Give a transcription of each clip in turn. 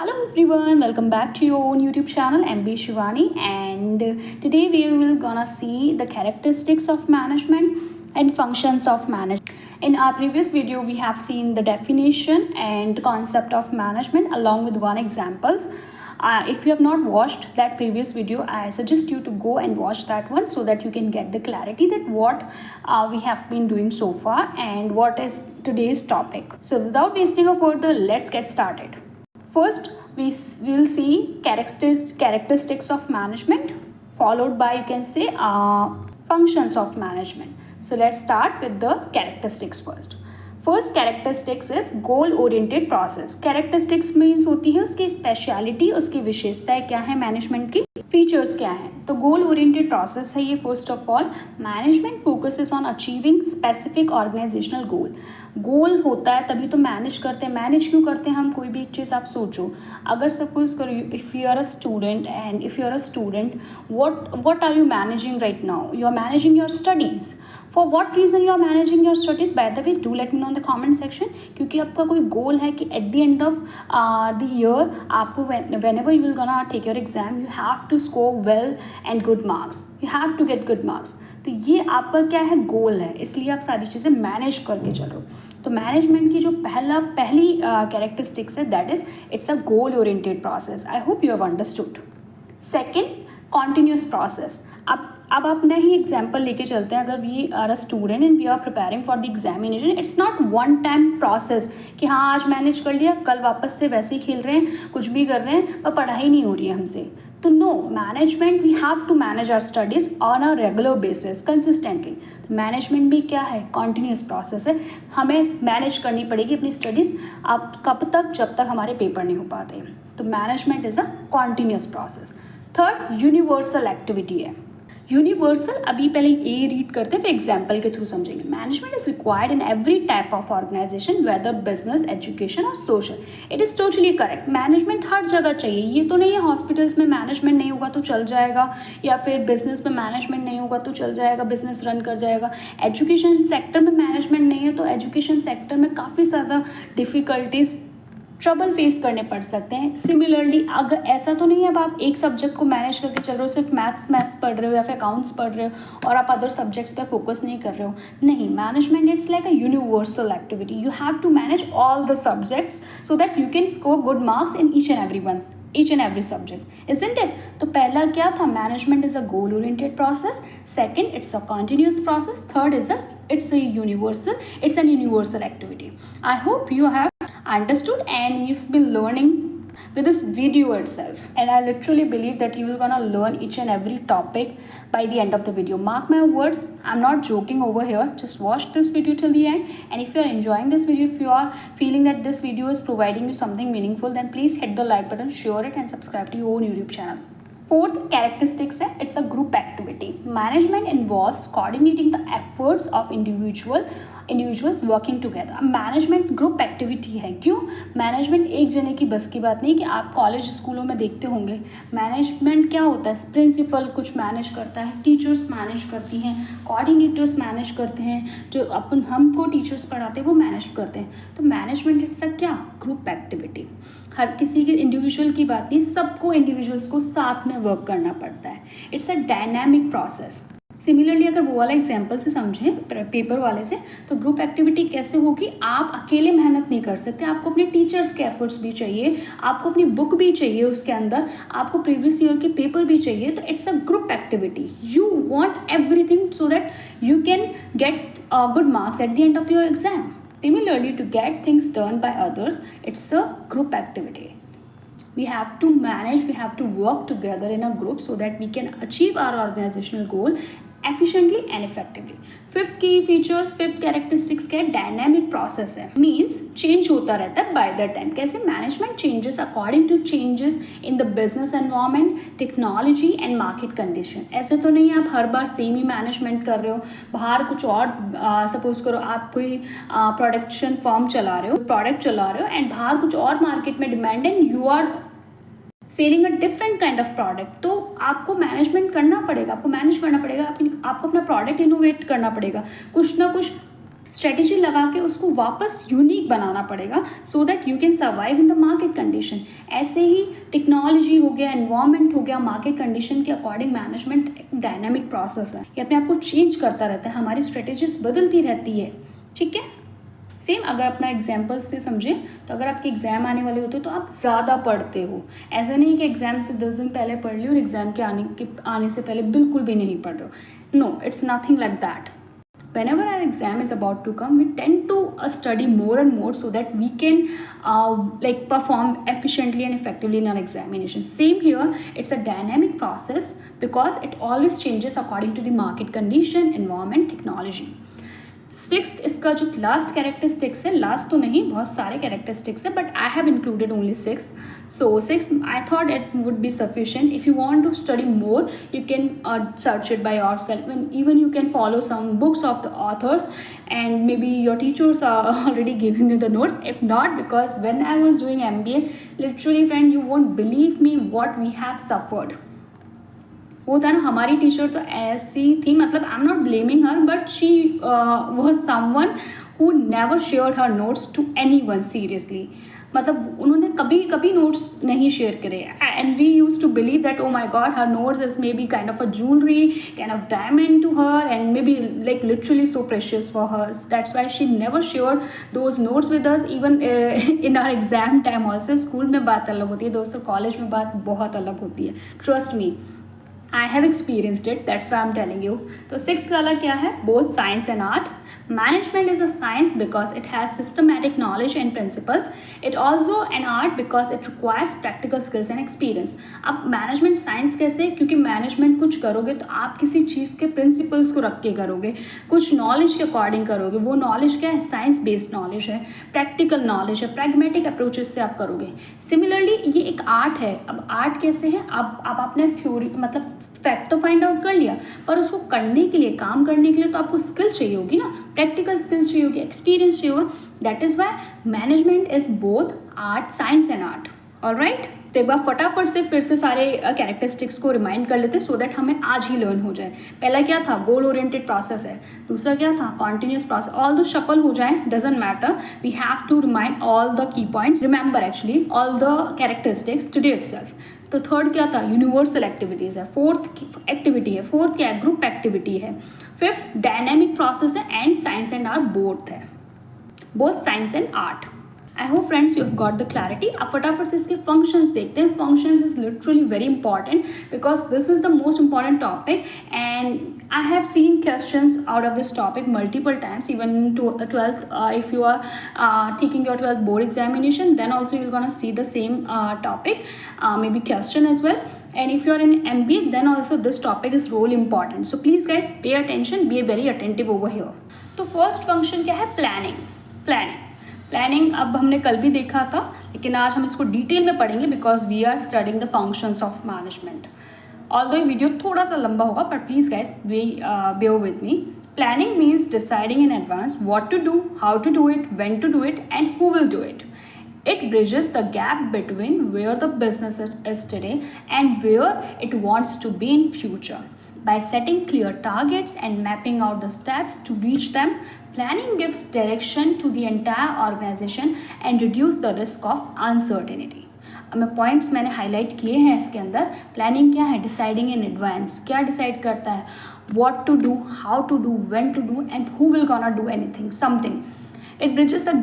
Hello everyone, welcome back to your own YouTube channel MB Shivani, and today we will gonna see the characteristics of management and functions of management. In our previous video we have seen the definition and concept of management along with one examples. If you have not watched that previous video, I suggest you to go and watch that one so that you can get the clarity that what we have been doing so far and what is today's topic. So without wasting a further, let's get started. First, we will see characteristics of management, followed by you can say functions of management. So let's start with the characteristics first. First characteristics is goal oriented process. Characteristics means होती है उसकी speciality, उसकी विशेषताएं क्या है, management की features क्या है. तो गोल ओरिएंटेड प्रोसेस है ये. First of all management focuses on achieving specific organisational goal. Goal होता है तभी तो मैनेज करते हैं. मैनेज क्यों करते हैं हम कोई भी एक चीज़? आप सोचो, अगर सपोज करो if you are a student and if you are a student, what are you managing right now? You are managing your studies. For what reason you are managing your studies? By the way, do let me know in the comment section. क्योंकि आपका कोई गोल है कि at the end of the year आपको whenever you will gonna take your exam, you have to score well and good marks. You have to get good marks. तो ये आपका क्या है, गोल है, इसलिए आप सारी चीज़ें मैनेज करके चलो. तो मैनेजमेंट की जो पहली कैरेक्टरिस्टिक्स है that is it's a goal oriented process. I hope you have understood. Second, continuous process. अब अपना ही एग्जाम्पल लेके चलते हैं. अगर we are a student and we are preparing for the examination, it's not one time process कि हाँ आज मैनेज कर लिया, कल वापस से वैसे ही खेल रहे हैं, कुछ भी कर रहे हैं, पर पढ़ाई नहीं हो रही है हमसे. तो no, management we have to manage our studies on a regular basis consistently. Management भी क्या है, कॉन्टिन्यूस प्रोसेस है. हमें मैनेज करनी पड़ेगी अपनी स्टडीज़. अब कब तक? जब तक हमारे पेपर नहीं हो पाते. तो management is a continuous process. Third, universal activity है. यूनिवर्सल अभी पहले ए रीड करते हैं, फिर एग्जाम्पल के थ्रू समझेंगे. Management is required in every type of organisation, whether business, education और social. It is totally correct. Management हर जगह चाहिए. ये तो नहीं है हॉस्पिटल्स में मैनेजमेंट नहीं होगा तो चल जाएगा, या फिर बिजनेस में मैनेजमेंट नहीं होगा तो चल जाएगा, बिजनेस रन कर जाएगा. एजुकेशन सेक्टर में मैनेजमेंट नहीं है तो एजुकेशन सेक्टर में काफ़ी ज़्यादा डिफ़िकल्टीज़, ट्रबल फेस करने पड़ सकते हैं. सिमिलरली अगर ऐसा तो नहीं है अब आप एक सब्जेक्ट को मैनेज करके चल रहे हो, सिर्फ मैथ्स पढ़ रहे हो या फिर अकाउंट्स पढ़ रहे हो और आप अदर सब्जेक्ट्स पे फोकस नहीं कर रहे हो. नहीं, management it's like a universal activity. You have to manage all the subjects so that you can score good marks in each and every subject, isn't it? तो पहला क्या था, management is a goal oriented process. Second, it's a continuous process. Third is it's an universal activity. I hope you have understood and you've been learning with this video itself, and I literally believe that you will gonna learn each and every topic by the end of the video. Mark my words, I'm not joking over here. Just watch this video till the end, and if you are enjoying this video, if you are feeling that this video is providing you something meaningful, then please hit the like button, share it and subscribe to your own YouTube channel. Fourth characteristics है, it's a group activity. Management involves coordinating the efforts of individuals working together. Management group activity है. क्यों? Management एक जने की बस की बात नहीं. कि आप कॉलेज स्कूलों में देखते होंगे मैनेजमेंट क्या होता है, प्रिंसिपल कुछ मैनेज करता है, टीचर्स मैनेज करती हैं, कोऑर्डिनेटर्स मैनेज करते हैं, जो हमको टीचर्स पढ़ाते हैं वो मैनेज करते हैं. तो मैनेजमेंट इट्स अ क्या, ग्रुप एक्टिविटी. हर किसी के इंडिविजुअल की बात नहीं, सबको इंडिविजुअल्स को साथ में वर्क करना पड़ता है. It's a dynamic process. Similarly अगर वो वाला एग्जाम्पल से समझें पेपर वाले से, तो ग्रुप एक्टिविटी कैसे होगी? आप अकेले मेहनत नहीं कर सकते. आपको अपने टीचर्स के एफर्ट्स भी चाहिए, आपको अपनी बुक भी चाहिए, उसके अंदर आपको प्रीवियस ईयर के पेपर भी चाहिए. तो it's a group activity. You want everything so that you can get good marks at the end of your exam. Similarly, to get things done by others, it's a group activity. We have to manage, we have to work together in a group so that we can achieve our organizational goal efficiently and effectively. Fifth की features, fifth characteristics क्या है, dynamic process है. Means change होता रहता है by the time. कैसे? Management changes according to changes in the business environment, technology and market condition. ऐसे तो नहीं आप हर बार सेम ही मैनेजमेंट कर रहे हो. बाहर कुछ और सपोज करो आप कोई प्रोडक्शन फॉर्म चला रहे हो, प्रोडक्ट चला रहे हो, एंड बाहर कुछ और मार्केट में डिमांड है, you are selling a different kind of product. तो आपको मैनेजमेंट करना पड़ेगा, आपको मैनेज करना पड़ेगा, आपको अपना प्रोडक्ट इनोवेट करना पड़ेगा, कुछ ना कुछ स्ट्रेटेजी लगा के उसको वापस यूनिक बनाना पड़ेगा सो that you can survive in the market condition. ऐसे ही टेक्नोलॉजी हो गया, एनवायरनमेंट हो गया, मार्केट कंडीशन के अकॉर्डिंग मैनेजमेंट एक डायनामिक प्रोसेस है, ये अपने आप को चेंज करता रहता है, हमारी स्ट्रेटेजीज बदलती रहती है। ठीक है, सेम अगर अपना एग्जाम्पल्स से समझें तो अगर आपके एग्ज़ाम आने वाले होते हो तो आप ज़्यादा पढ़ते हो। ऐसा नहीं कि एग्ज़ाम से 10 दिन पहले पढ़ लियो और एग्ज़ाम के आने से पहले बिल्कुल भी नहीं पढ़ रहे हो। No, it's nothing like that. Whenever our exam is about to come, we tend to study more and more so that we can like perform efficiently and effectively in our examination. Same here, it's a dynamic process because it always changes according to the market condition, environment, technology. Sixth इसका जो last characteristics है, last तो नहीं, बहुत सारे characteristics है, but I have included only six. So six I thought it would be sufficient. If you want to study more you can search it by yourself, and even you can follow some books of the authors, and maybe your teachers are already giving you the notes. If not, because when I was doing MBA, literally friend, you won't believe me what we have suffered. वो था ना, हमारी teacher तो ऐसी थी, मतलब I am not blaming her, but she was someone who never shared her notes to anyone seriously. मतलब उन्होंने कभी कभी नोट्स नहीं शेयर करे, and we use to believe that oh my God her notes is maybe kind of a jewellery, kind of diamond to her, and maybe like literally so precious for her. That's why she never share those notes with us even in our exam time also. School में बात अलग होती है दोस्तों, college में बात बहुत अलग होती है. Trust me, I have experienced it, that's why I'm telling you. तो सिक्स्थ वाला क्या है? Both science and art. Management is a science because it has systematic knowledge and principles. It also an art because it requires practical skills and experience. अब management science कैसे? क्योंकि management कुछ करोगे तो आप किसी चीज़ के प्रिंसिपल्स को रख के करोगे, कुछ नॉलेज के अकॉर्डिंग करोगे. वो नॉलेज क्या है? साइंस बेस्ड नॉलेज है, प्रैक्टिकल नॉलेज है, प्रैग्मेटिक अप्रोचेस से आप करोगे. सिमिलरली ये एक आर्ट है. अब आर्ट कैसे है? अब आप अपने थ्योरी मतलब फैक्ट तो फाइंड आउट कर लिया, पर उसको करने के लिए, काम करने के लिए तो आपको स्किल चाहिए होगी ना, प्रैक्टिकल स्किल्स चाहिए होगी, एक्सपीरियंस चाहिए होगा. That is why management is both art, science and art. Alright, तो एक बार फटाफट से फिर से सारे कैरेक्टरिस्टिक्स को रिमाइंड कर लेते सो दैट हमें आज ही लर्न हो जाए. पहला क्या था? गोल ओरिएंटेड प्रोसेस है. दूसरा क्या था? Continuous process. Although shuffle हो जाए doesn't matter, we have to remind all the key points, remember actually all the characteristics today itself. तो थर्ड क्या था? यूनिवर्सल एक्टिविटीज़ है. फोर्थ एक्टिविटी है. फोर्थ क्या है? ग्रुप एक्टिविटी है. फिफ्थ डायनेमिक प्रोसेस है. And science and art both है, both science and art. I hope friends you have got the clarity. अब फटाफट से इसके फंक्शंस देखते हैं. Functions is literally very important because this is the most important topic, and I have seen questions out of this topic multiple times, even to 12th. If you are taking your 12th board examination, then also you're gonna see the same topic, maybe question as well. And if you are in MBA, then also this topic is really important. So please guys pay attention, be very attentive over here. तो first function क्या है? Planning अब हमने कल भी देखा था, लेकिन आज हम इसको डिटेल में पढ़ेंगे because we are studying the functions of management. Although ये वीडियो थोड़ा सा लंबा होगा, but please guys bear with me. Planning means deciding in advance what to do, how to do it, when to do it, and who will do it. It bridges the gap between where the business is today and where it wants to be in future. By setting clear targets and mapping out the steps to reach them, planning gives direction to the entire organization and reduce the risk of uncertainty. अब मैं points मैंने highlight किए हैं इसके अंदर. Planning क्या है? Deciding in advance. क्या डिसाइड करता है? What to do, how to do, when to do, and who will gonna do anything, something. It bridges the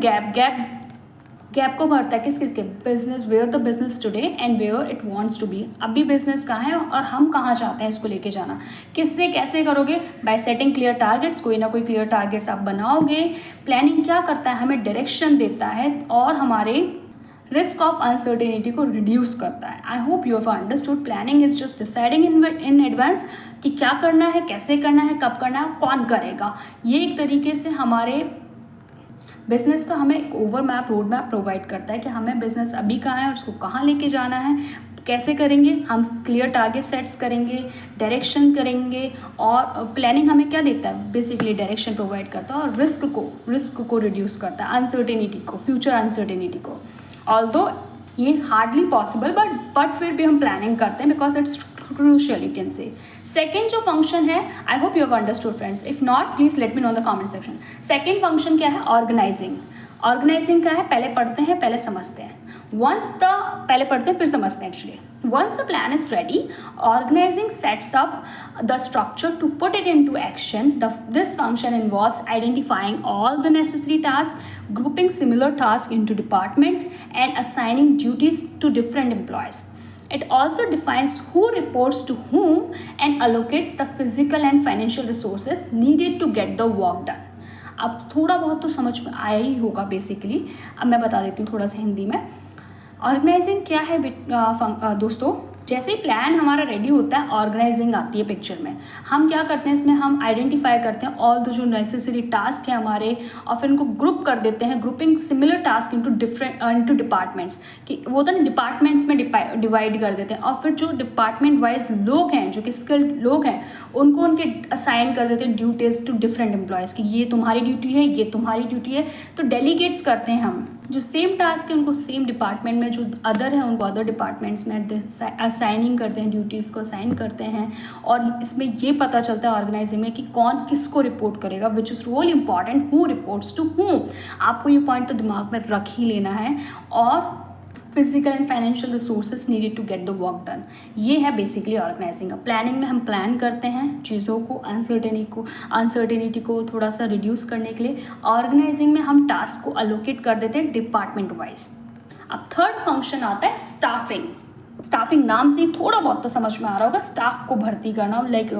gap को भरता है किस के? Business, where the business today and where it wants to be. अभी business कहाँ है और हम कहाँ चाहते हैं इसको लेके जाना. किससे कैसे करोगे? Bye setting clear targets. कोई ना कोई क्लियर टारगेट्स आप बनाओगे. प्लानिंग क्या करता है? हमें डायरेक्शन देता है और हमारे रिस्क ऑफ अनसर्टेनिटी को रिड्यूस करता है. आई hope you have understood. Planning is just deciding in advance कि क्या करना है, कैसे करना है, कब करना है, कौन करेगा. ये एक तरीके से हमारे बिजनेस का हमें एक over map, road map provide करता है कि हमें बिजनेस अभी कहाँ है और उसको कहाँ लेके जाना है, कैसे करेंगे. हम क्लियर टारगेट सेट्स करेंगे, डायरेक्शन करेंगे, और प्लानिंग हमें क्या देता है? बेसिकली डायरेक्शन प्रोवाइड करता है और रिस्क को रिड्यूस करता है, अनसर्टेनिटी को, फ्यूचर अनसर्टेनिटी को. ऑल्दो ये हार्डली पॉसिबल, बट फिर भी हम प्लानिंग करते हैं because it's crucial you can say. Second जो function है, I hope you have understood friends. If not, please let me know in the comment section. Second function क्या है? Organizing. Organizing क्या है? पहले पढ़ते हैं, पहले समझते हैं. पहले पढ़ते हैं फिर समझते हैं actually. Once the plan is ready, organizing sets up the structure to put it into action. This function involves identifying all the necessary tasks, grouping similar tasks into departments, and assigning duties to different employees. It also defines who reports to whom and allocates the physical and financial resources needed to get the work done. अब थोड़ा बहुत तो समझ में आया ही होगा basically. अब मैं बता देती हूँ थोड़ा सा हिंदी में. ऑर्गेनाइजिंग क्या है दोस्तों? जैसे ही प्लान हमारा रेडी होता है, ऑर्गेनाइजिंग आती है पिक्चर में. हम क्या करते हैं इसमें, हम आइडेंटिफाई करते हैं ऑल द जो नेसेसरी टास्क है हमारे, और फिर उनको ग्रुप कर देते हैं. Grouping similar task into departments, कि वो तो डिपार्टमेंट्स में डिवाइड कर देते हैं. और फिर जो डिपार्टमेंट वाइज लोग हैं, जो कि स्किल्ड लोग हैं, उनको उनके असाइन कर देते हैं ड्यूटीज़ टू डिफरेंट एम्प्लॉयज़, कि ये तुम्हारी ड्यूटी है, ये तुम्हारी ड्यूटी है. तो डेलीगेट्स करते हैं हम. जो सेम टास्क है उनको सेम डिपार्टमेंट में, जो अदर है उनको अदर डिपार्टमेंट्स में असाइनिंग करते हैं, ड्यूटीज़ को असाइन करते हैं. और इसमें ये पता चलता है ऑर्गेनाइजिंग में कि कौन किसको रिपोर्ट करेगा, which is role important, who reports to whom. आपको ये पॉइंट तो दिमाग में रख ही लेना है. और physical and financial resources needed to get the work done, ये है बेसिकली ऑर्गेनाइजिंग. प्लानिंग में हम प्लान करते हैं चीज़ों को, अनसर्टेनिटी को थोड़ा सा रिड्यूस करने के लिए. ऑर्गेनाइजिंग में हम टास्क को अलोकेट कर देते हैं डिपार्टमेंट वाइज. अब थर्ड फंक्शन आता है स्टाफिंग. स्टाफिंग नाम से ही थोड़ा बहुत तो समझ में आ रहा होगा. स्टाफ को भर्ती करना, लाइक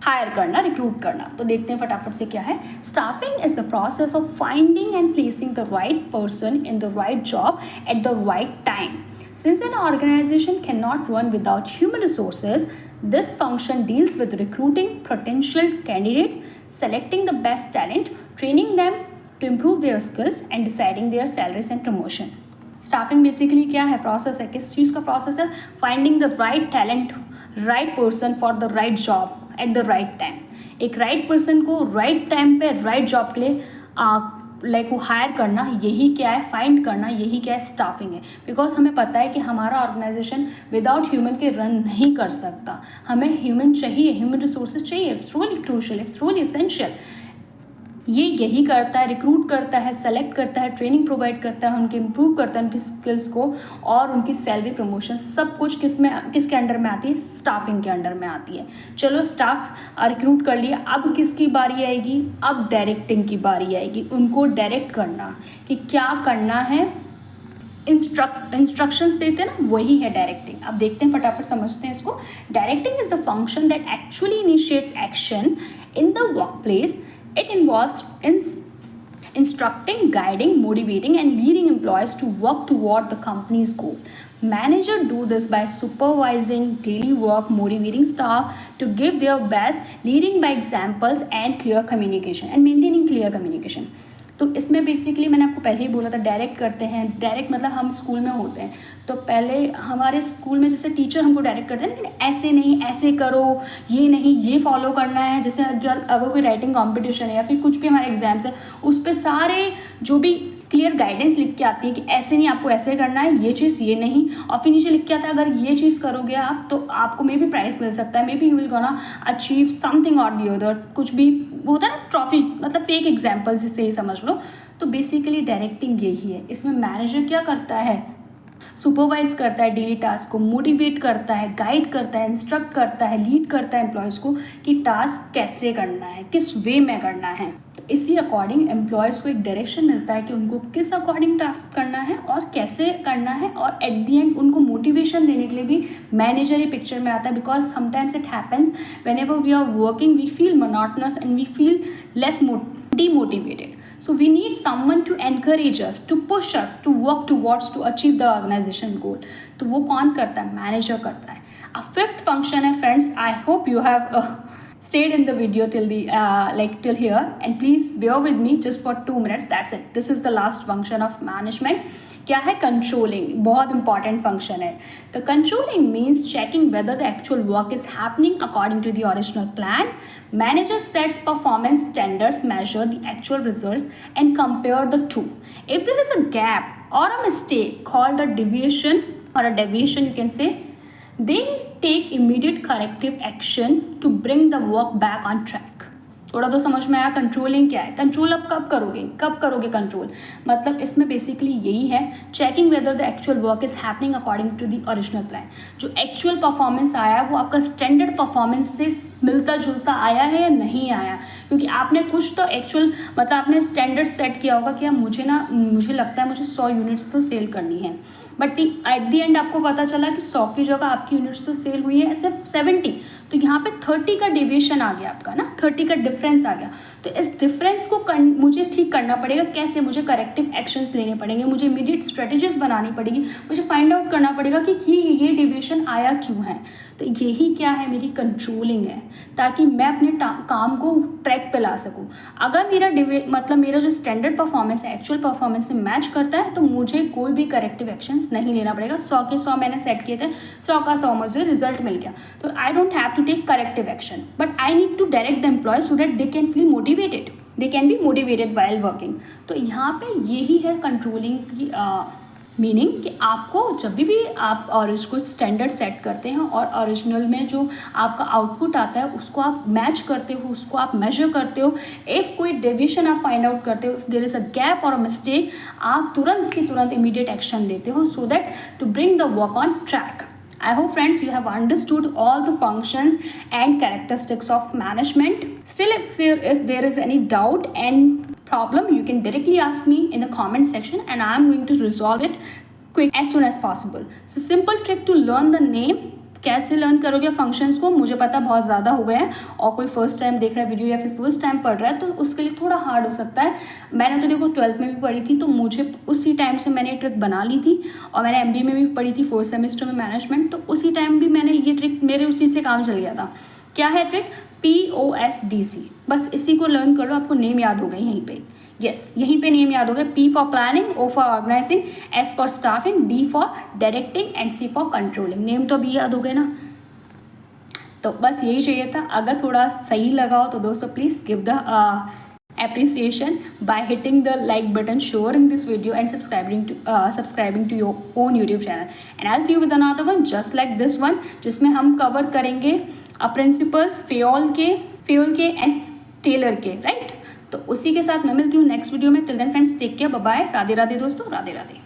हायर करना, रिक्रूट करना. तो देखते हैं फटाफट से क्या है. Staffing is the process of finding and placing the right person in the right job at the right time. Since an organisation can not run without human resources, this function deals with recruiting potential candidates, selecting the best talent, training them to improve their skills and deciding their salaries and promotion. Staffing basically क्या है? Process है. किस चीज़ का process है? Finding the right talent, right person for the right job at the right time. एक right person को right time पे राइट जॉब के लिए लाइक वो हायर करना, यही क्या है? फाइंड करना, यही क्या है? स्टाफिंग है. बिकॉज हमें पता है कि हमारा ऑर्गेनाइजेशन विदाउट ह्यूमन के रन नहीं कर सकता. हमें ह्यूमन चाहिए, ह्यूमन रिसोर्सेज चाहिए. It's really crucial, it's really essential. ये यही करता है, रिक्रूट करता है, सेलेक्ट करता है, ट्रेनिंग प्रोवाइड करता है, उनके इम्प्रूव करता है उनकी स्किल्स को, और उनकी सैलरी प्रमोशन सब कुछ किसके अंडर में आती है? स्टाफिंग के अंडर में आती है. चलो स्टाफ रिक्रूट कर लिया, अब किसकी बारी आएगी? अब डायरेक्टिंग की बारी आएगी. उनको डायरेक्ट करना कि क्या करना है, इंस्ट्रक्शंस देते हैं ना, वही है डायरेक्टिंग. अब देखते हैं फटाफट समझते हैं इसको. Directing is the function that actually initiates action in the work place. It involves instructing, guiding, motivating, and leading employees to work toward the company's goal. Manager do this by supervising daily work, motivating staff to give their best, leading by examples, and clear communication and maintaining clear communication. तो इसमें basically मैंने आपको पहले ही बोला था, direct करते हैं. Direct मतलब हम स्कूल में होते हैं तो पहले हमारे स्कूल में जैसे टीचर हमको डायरेक्ट करते हैं, लेकिन ऐसे नहीं, ऐसे करो, ये नहीं, ये फॉलो करना है. जैसे अगर कोई राइटिंग कॉम्पिटिशन है या फिर कुछ भी हमारे एग्जाम्स है, उस पर सारे जो भी क्लियर गाइडेंस लिख के आती है कि ऐसे नहीं, आपको ऐसे करना है, ये चीज़ ये नहीं. और फिर नीचे लिख के आता है अगर ये चीज़ करोगे आप तो आपको मे बी प्राइज़ मिल सकता है, may be you will gonna achieve something और दी अदर. कुछ भी होता है ना, ट्रॉफी, मतलब फेक एग्जाम्पल से ही समझ लो. तो बेसिकली डायरेक्टिंग यही है. इसमें मैनेजर क्या करता है? सुपरवाइज करता है डेली टास्क को, मोटिवेट करता है, गाइड करता है, इंस्ट्रक्ट करता है, लीड करता है एम्प्लॉयज़ को कि टास्क कैसे करना है, किस वे में करना है. इसी अकॉर्डिंग एम्प्लॉयज़ को एक डायरेक्शन मिलता है कि उनको किस अकॉर्डिंग टास्क करना है और कैसे करना है. और एट दी एंड उनको मोटिवेशन देने के लिए भी मैनेजर ही पिक्चर में आता है. Because sometimes it happens whenever we are working we feel monotonous and we feel less demotivated. So we need someone to encourage us, to push us, to work towards, to achieve the organization goal. तो वो कौन करता है? Manager करता है. A fifth function है friends. I hope you have stayed in the video till here, and please bear with me just for 2 minutes. That's it. This is the last function of management. क्या है? Controlling. बहुत important function है. The controlling means checking whether the actual work is happening according to the original plan. Manager sets performance standards, measure the actual results and compare the two. If there is a gap or a mistake called a deviation or a deviation you can say, they take immediate corrective action to bring the work back on track. थोड़ा तो समझ में आया controlling क्या है। Control अब कब करोगे कंट्रोल, मतलब इसमें बेसिकली यही है, checking whether the actual work is happening according to the original plan. जो एक्चुअल परफॉर्मेंस आया है वो आपका स्टैंडर्ड परफॉर्मेंस से मिलता जुलता आया है या नहीं आया, क्योंकि आपने कुछ तो एक्चुअल मतलब आपने स्टैंडर्ड सेट किया होगा कि मुझे लगता है मुझे 100 यूनिट्स तो सेल करनी है, बट एट दी एंड आपको पता चला कि 100 की जगह आपकी यूनिट्स तो सेल हुई है सिर्फ 70, तो यहाँ पे 30 का डेविएशन आ गया आपका ना, 30 का डिफरेंस आ गया। तो इस डिफरेंस को मुझे ठीक करना पड़ेगा। कैसे? मुझे करेक्टिव एक्शंस लेने पड़ेंगे, मुझे इमीडिएट स्ट्रेटजीज बनानी पड़ेगी, मुझे फाइंड आउट करना पड़ेगा कि ये डेविएशन आया क्यों है। तो यही क्या है, मेरी कंट्रोलिंग है, ताकि मैं अपने काम को ट्रैक पे ला सकूँ। अगर मेरा जो स्टैंडर्ड परफॉर्मेंस है एक्चुअल परफॉर्मेंस से मैच करता है तो मुझे कोई भी करेक्टिव एक्शंस नहीं लेना पड़ेगा। 100 के 100 मैंने सेट किए थे, 100 का 100 मुझे रिजल्ट मिल गया, तो I don't have to take corrective action, but I need to direct the employ so that they can feel motivated, they can be motivated while working. तो यहाँ पे यही है कंट्रोलिंग की मीनिंग, कि आपको जब भी आप और इसको स्टैंडर्ड सेट करते हैं और ओरिजिनल में जो आपका आउटपुट आता है उसको आप मैच करते हो, उसको आप मेजर करते हो। इफ़ कोई डेविएशन आप फाइंड आउट करते हो, if there is a gap or a mistake, आप तुरंत की तुरंत इमीडिएट एक्शन लेते हो so that to bring the work on track. I hope friends you have understood all the functions and characteristics of management. Still, if there is any doubt and problem, you can directly ask me in the comment section and I am going to resolve it quick as soon as possible. So simple trick to learn the name. कैसे learn करोगे functions को, मुझे पता बहुत ज़्यादा हो गया है, और कोई फर्स्ट टाइम देख रहा है वीडियो या फिर फर्स्ट टाइम पढ़ रहा है तो उसके लिए थोड़ा हार्ड हो सकता है। मैंने तो देखो 12th में भी पढ़ी थी, तो मुझे उसी टाइम से मैंने ये ट्रिक बना ली थी, और मैंने MBA में भी पढ़ी थी 4th सेमेस्टर में मैनेजमेंट, तो उसी टाइम भी मैंने ये ट्रिक, मेरे उसी से काम चल गया था। क्या है ट्रिक? POSDC, बस इसी को लर्न कर लो, आपको नेम याद हो गई यहीं पे। यस, यहीं पे नेम याद हो गया। P for planning, O for organising, S for staffing, D for directing and C for controlling. Name तो अभी याद हो गए ना, तो बस यही चाहिए था। अगर थोड़ा सही लगा हो तो दोस्तों please give the appreciation by hitting the like button, sharing this video and subscribing to your own YouTube channel. And I'll see you with another one just like this one, जिसमें हम कवर करेंगे principles Fayol के and Taylor के, right. तो उसी के साथ मैं मिलती हूँ नेक्स्ट वीडियो में। Till then friends take care, bye bye, Radhe Radhe दोस्तों, राधे राधे।